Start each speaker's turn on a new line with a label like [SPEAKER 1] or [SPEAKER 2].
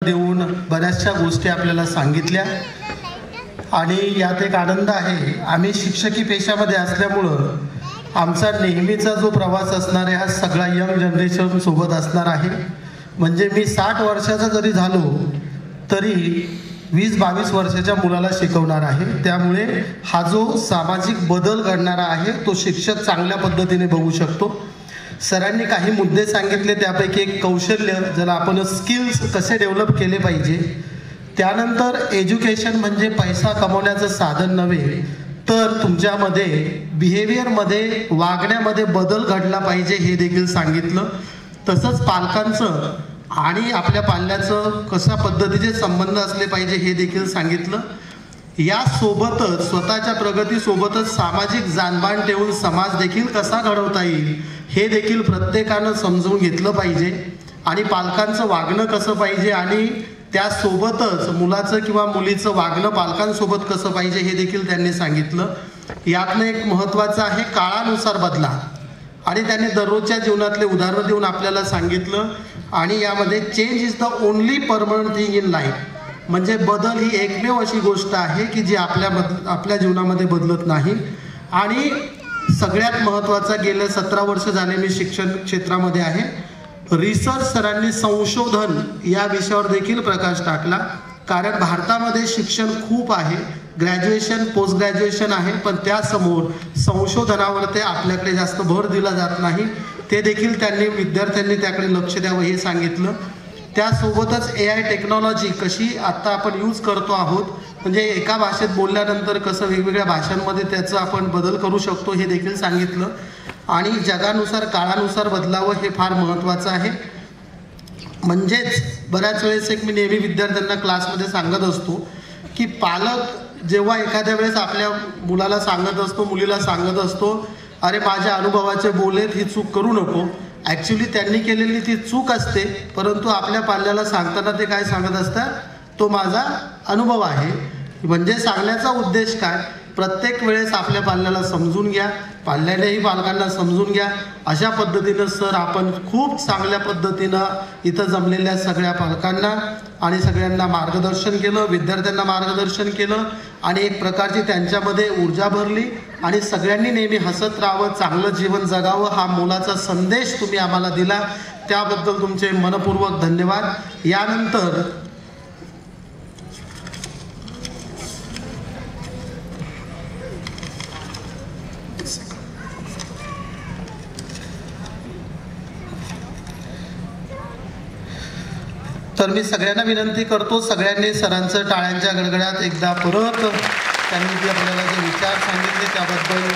[SPEAKER 1] देऊन बऱ्याचशा गोष्टी आपल्याला सांगितल्या आणि यात एक आनंद आहे। आम्ही शिक्षकी पेशामध्ये असल्यामुळं आमचा नेहमीचा जो प्रवास असणार आहे हा सगळा यंग जनरेशन सोबत असणार आहे। म्हणजे मी 60 वर्षाचा जरी झालो तरी 20-22 वर्षाच्या मुलाला शिकवणार आहे। त्यामुळे हा जो सामाजिक बदल घडणारा आहे तो शिक्षक चांगल्या पद्धतीने बघू शकतो। सरांनी काही मुद्दे सांगितले, त्यापैकी एक कौशल्य ज्याला आपण स्किल्स कसे डेव्हलप केले पाहिजे। त्यानंतर एज्युकेशन म्हणजे पैसा कमवण्याचं साधन नव्हे तर तुमच्यामध्ये बिहेवियरमध्ये वागण्यामध्ये बदल घडला पाहिजे हे देखील सांगितलं। तसंच पालकांचं आणि आपल्या पाल्याचं कशा पद्धतीचे संबंध असले पाहिजे हे देखील सांगितलं। यासोबतच स्वतःच्या प्रगतीसोबतच सामाजिक जाणबाण ठेवून समाज देखील कसा घडवता येईल हे देखील प्रत्येकानं समजून घेतलं पाहिजे आणि पालकांचं वागणं कसं पाहिजे आणि त्यासोबतच मुलाचं किंवा मुलीचं वागणं पालकांसोबत कसं पाहिजे हे देखील त्यांनी सांगितलं। यातनं एक महत्त्वाचं आहे काळानुसार बदला आणि त्यांनी दररोजच्या जीवनातले उदाहरणं देऊन आपल्याला सांगितलं। आणि यामध्ये change is the only permanent thing in life, म्हणजे बदल ही एकमेव अशी गोष्ट आहे की जी आपल्या जीवनामध्ये बदलत नाही। आणि सगळ्यात महत्त्वाचा, गेले 17 वर्ष झाले मी शिक्षण क्षेत्रामध्ये आहे। रिसर्च सरांनी संशोधन या विषयावर देखील प्रकाश टाकला, कारण भारतामध्ये शिक्षण खूप आहे, ग्रॅज्युएशन पोस्ट ग्रॅज्युएशन आहे, पण त्यासमोर संशोधनावर ते आपल्याकडे जास्त भर दिला जात नाही। ते देखील त्यांनी विद्यार्थ्यांनी त्याकडे लक्ष द्यावं हे सांगितलं। त्यासोबतच AI टेक्नॉलॉजी कशी आत्ता आपण यूज करतो आहोत, म्हणजे एका भाषेत बोलल्यानंतर कसं वेगवेगळ्या भाषांमध्ये त्याचं आपण बदल करू शकतो हे देखील सांगितलं। आणि जगानुसार काळानुसार बदलावं हे फार महत्त्वाचं आहे। म्हणजेच बऱ्याच वेळेस एक मी नेहमी विद्यार्थ्यांना क्लासमध्ये सांगत असतो की पालक जेव्हा एखाद्या वेळेस आपल्या मुलाला सांगत असतो, मुलीला सांगत असतो, अरे माझ्या अनुभवाचे बोलेत, ही चूक करू नको, ॲक्च्युली त्यांनी केलेली ती चूक असते, परंतु आपल्या पाल्याला सांगताना ते काय सांगत असतात, तो माझा अनुभव आहे। म्हणजे सांगण्याचा उद्देश काय, प्रत्येक वेळेस आपल्या पाल्याला समजून घ्या, पाल्यानेही पालकांना समजून घ्या। अशा पद्धतीनं सर आपण खूप चांगल्या पद्धतीनं इथं जमलेल्या सगळ्या पालकांना आणि सगळ्यांना मार्गदर्शन केलं, विद्यार्थ्यांना मार्गदर्शन केलं आणि एक प्रकारची त्यांच्यामध्ये ऊर्जा भरली आणि सगळ्यांनी नेहमी हसत राहावं, चांगलं जीवन जगावं हा मोलाचा संदेश तुम्ही आम्हाला दिला, त्याबद्दल तुमचे मनपूर्वक धन्यवाद। यानंतर तर मी सगळ्यांना विनंती करतो, सगळ्यांनी सरांचं टाळ्यांच्या गडगडात एकदा परत त्यांनी आपल्याला जे विचार सांगितले त्याबद्दल